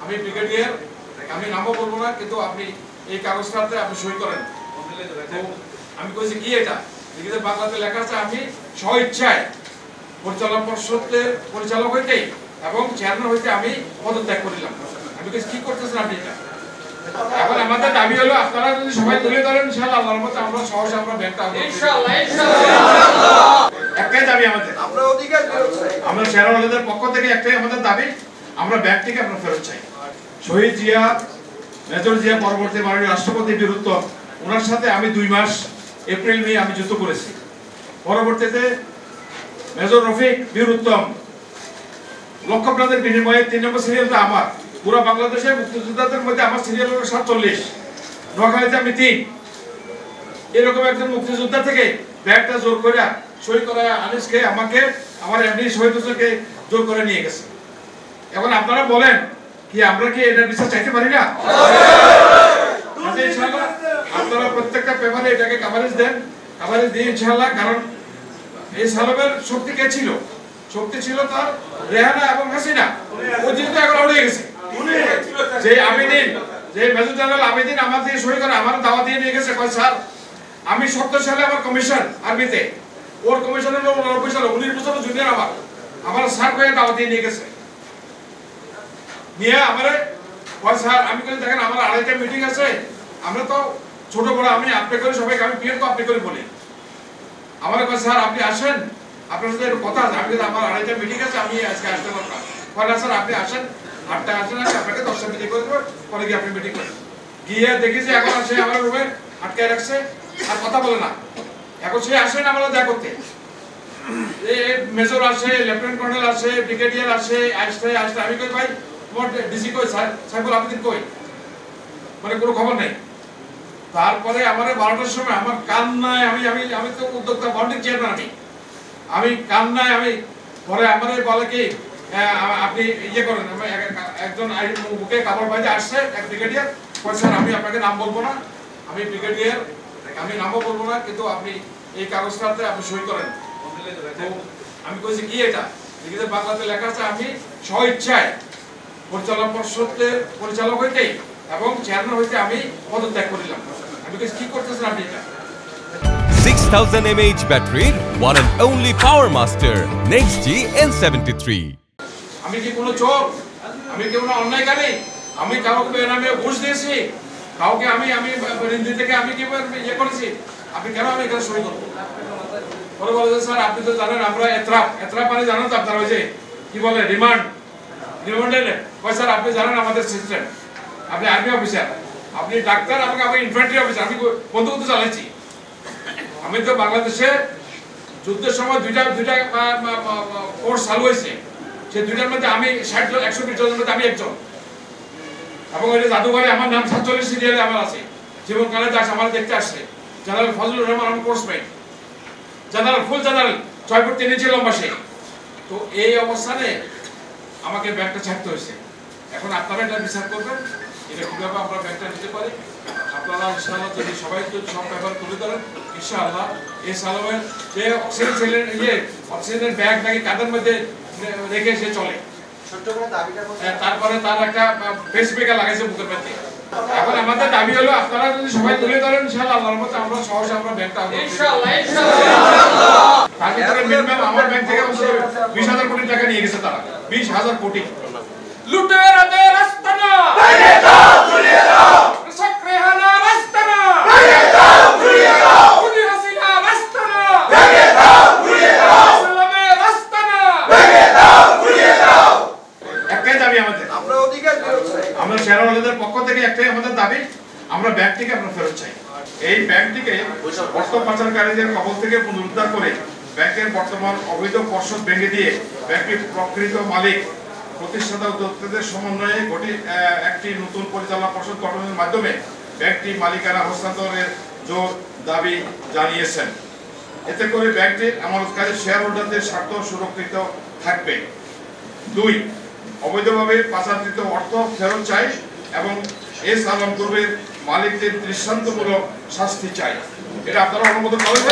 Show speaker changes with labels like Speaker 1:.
Speaker 1: আমি ব্রিগেডিয়ার, আমি নামও বলবো না, কিন্তু আপনি এই কাগজটাতে আপনি সই করেন। তো আমি কইছি কি এটা লিখিত বাংলাতে লেখা আছে, আমি স্ব ইচ্ছায় পরিচালনা পর্ষদের পরিচালক হইতে এবং চেয়ারম্যান হইতে আমি পদত্যাগ করিলাম। আমি কইছি কি করতেছেন আপনি এটা? এখন আমাদের দাবি হলো আপনারা যদি সবাই তুলে ধরেন ইনশাআল্লাহ আল্লাহর মতে আমরা সহজে আমরা ব্যাংকটা ইনশাআল্লাহ একটাই দাবি আমাদের, আমরা অধিকার ফেরত চাই। আমরা শেয়ারহোল্ডারদের পক্ষ থেকে একটাই আমাদের দাবি, আমরা ব্যাংকটিকে আমরা ফেরত চাই। শহীদ জিয়া, মেজর জিয়া পরবর্তী মাননীয় রাষ্ট্রপতি বিরুদ্ধ ওনার সাথে আমি 2 মাস এপ্রিল মে আমি যুদ্ধ করেছি। পরবর্তীতে মেজর রফিক বিরুদ্ধম লক্ষ্যপ্রাণের বিনিময়ে 3 নম্বর সিরিয়ালটা আমার। পুরো বাংলাদেশে মুক্তিযোদ্ধাদের মধ্যে আমার সিরিয়াল হলো 47, নোয়াখালীতে আমি 3। এরকম একজন মুক্তিযোদ্ধা থেকে ব্যাগটা জোর করে সই করা আনিসকে আমাকে আমার এমনি শহীদ হোসেনকে জোর করে নিয়ে গেছে। এখন আপনারা বলেন কি আমরা কি এটা বিচার চাইতে পারি না? আপনারা প্রত্যেকটা পেপারে এটাকে কভারেজ দেন, কভারেজ দিয়ে ইনশাআল্লাহ। কারণ এই সালামের শক্তি কে ছিল? শক্তি ছিল তার রেহানা এবং হাসিনা। ও যেহেতু এখন উড়ে গেছে, যে আবেদিন, যে মেজর জেনারেল আবেদিন আমার দিয়ে সই করে আমার দাওয়া দিয়ে নিয়ে গেছে। কয় স্যার আমি 70 সালে আমার কমিশন আর্মিতে, ওর কমিশন হলো 90 সালে, 19 বছর জুনিয়র আমার স্যার কয়ে দাওয়া দিয়ে নিয়ে গেছে। নিয়ে আমারে কয় স্যার, আমি কই দেখেন আমার 2:30টা মিটিং আছে, আমরা তো ছোট বড়, আমি আপনি করে সবাইকে আমি পিএন তো আপনি করে বলি। আমার কয় স্যার আপনি আসেন, আপনার সাথে একটু কথা আছে। আমি কিন্তু আমার 2:30টা মিটিং আছে, আমি আজকে আসতে পারবো না। কয় না স্যার আপনি আসেন, 8টা আসেন, আপনাকে 10টা মিটিং করে দেবো, পরে গিয়ে আপনি মিটিং করেন। গিয়ে দেখি যে এখন সে আমার রুমে আটকায় রাখছে, আর কথা বলে না। এখন সে আসে না আমরা দেখা করতে, মেজর আসে, লেফটেন্যান্ট কর্নেল আসে, ব্রিগেডিয়ার আসে, আসতে আসতে আমি কই ভাই তোমার ডিসি কই, সাইফুল আবেদিন কই? মানে কোনো খবর নেই। তারপরে আমার 12টার সময় আমার কান্নায় আমি তো উদ্যোক্তা বন্ডিং চেয়ারম্যান, আমি কান্নায় আমি পরে আমার বলে কি আপনি ইয়ে করেন, একজন বুকে কাপড় বাইরে আসছে এক ব্রিগেডিয়ার, স্যার আমি আপনাকে নাম বলবো না, আমি ব্রিগেডিয়ার, আমি নামও বলবো না, কিন্তু আপনি এই কাগজটাতে আপনি সই করেন। তো আমি কইছি কি এটা লিখিত বাংলাতে লেখা আছে, আমি স্ব ইচ্ছায় পরিচালনা পর্ষদের পরিচালক হইতে এবং চেয়ারম্যান হইতে আমি পদত্যাগ করিলাম। আমি কইছি কি করতেছেন আপনি এটা?
Speaker 2: 6000 mAh battery, one and only Power Master NextG N73।
Speaker 1: আমি কি কোনো চোর? আমি কি কোনো অন্যায়কারী? আমি কাউকে বেনামে ঘুষ দিয়েছি? কাউকে আমি রিন্দি থেকে আমি কি ইয়ে করেছি? আপনি কেন আমি এখানে সই করবো? পরে বলে স্যার আপনি তো জানেন আমরা এত্রাপ মানে জানেন তো আপনারা, ওই যে কি বলে রিমান্ডের কয় স্যার আপনি জানেন আমাদের সিস্টেম, আপনি আর্মি অফিসার, আপনি ডাক্তার, আমাকে আমি ইনফ্যান্ট্রি অফিসার, আমি বন্দুক তো চালাইছি। আমি তো বাংলাদেশে যুদ্ধের সময় দুইটা কোর্স চালু হয়েছে, সেই দুইটার মধ্যে আমি 60 জন 120 জনের মধ্যে আমি একজন। এবং ওই যে জাদুঘরে আমার নাম 47 সিরিয়ালে আমার আছে। জীবন কালে দাস আমার দেখতে আসছে, জেনারেল ফজলুর রহমান আমার কোর্সমেট, জেনারেল ফুল জেনারেল 6 ফুট 3 ইঞ্চি লম্বা সে। তো এই অবস্থানে আমাকে ব্যাংকটা ছাড়তে হয়েছে। এখন আপনারা এটা বিচার করবেন, এটা কিভাবে আমরা ব্যাংকটা নিতে পারি। আপনারা ইনশাআল্লাহ যদি সবাই সব ব্যাপার তুলে ধরেন ইনশাআল্লাহ এই সালামের যে অক্সিজেনের ব্যাগ নাকি কাঁধের মধ্যে রেখে সে চলে, তারপরে তার একটা পেসমেকার লাগাইছে বুকের মধ্যে। এখন আমাদের দাবি হলো আপনারা যদি সবাই তুলে ধরেন ইনশাআল্লাহ আল্লাহর মতে আমরা সহজে আমরা ব্যাংকটা ইনশাআল্লাহ তার ভিতরে মিনিমাম আমার ব্যাংক থেকে 20,000 কোটি টাকা নিয়ে গেছে তারা, 20,000 কোটি। লুটেরাদের আস্তানা ভেঙে দাও, গুড়িয়ে দাও, সক্রেহানার আস্তানা ভেঙে দাও, গুড়িয়ে দাও, খুনি হাসিনার আস্তানা ভেঙে দাও, গুড়িয়ে দাও, সালামের আস্তানা ভেঙে দাও, গুড়িয়ে দাও। একটাই দাবি আমাদের, আমরা অধিকার ফেরত চাই। আমরা শেয়ারহোল্ডারদের পক্ষ থেকে একটাই আমাদের দাবি, আমরা ব্যাংকটিকে আমরা ফেরত চাই। এই ব্যাংকটিকে অর্থ পাচারকারীদের কবল থেকে পুনরুদ্ধার করে ব্যাংকের বর্তমান অবৈধ পর্ষদ ভেঙে দিয়ে ব্যাংকটির প্রকৃত মালিক প্রতিষ্ঠাতা উদ্যোক্তাদের সমন্বয়ে একটি নতুন পরিচালনা পর্ষদ গঠনের মাধ্যমে ব্যাংকটি মালিকানা হস্তান্তরের জোর দাবি জানিয়েছেন। এতে করে ব্যাংকটির আমানতকারী শেয়ার হোল্ডারদের স্বার্থ সুরক্ষিত থাকবে। 2, অবৈধভাবে পাচারকৃত অর্থ ফেরত চাই এবং এস আলম গ্রুপের মালিকদের দৃষ্টান্তমূলক শাস্তি চাই। এটা আপনারা অনুমোদন করেন?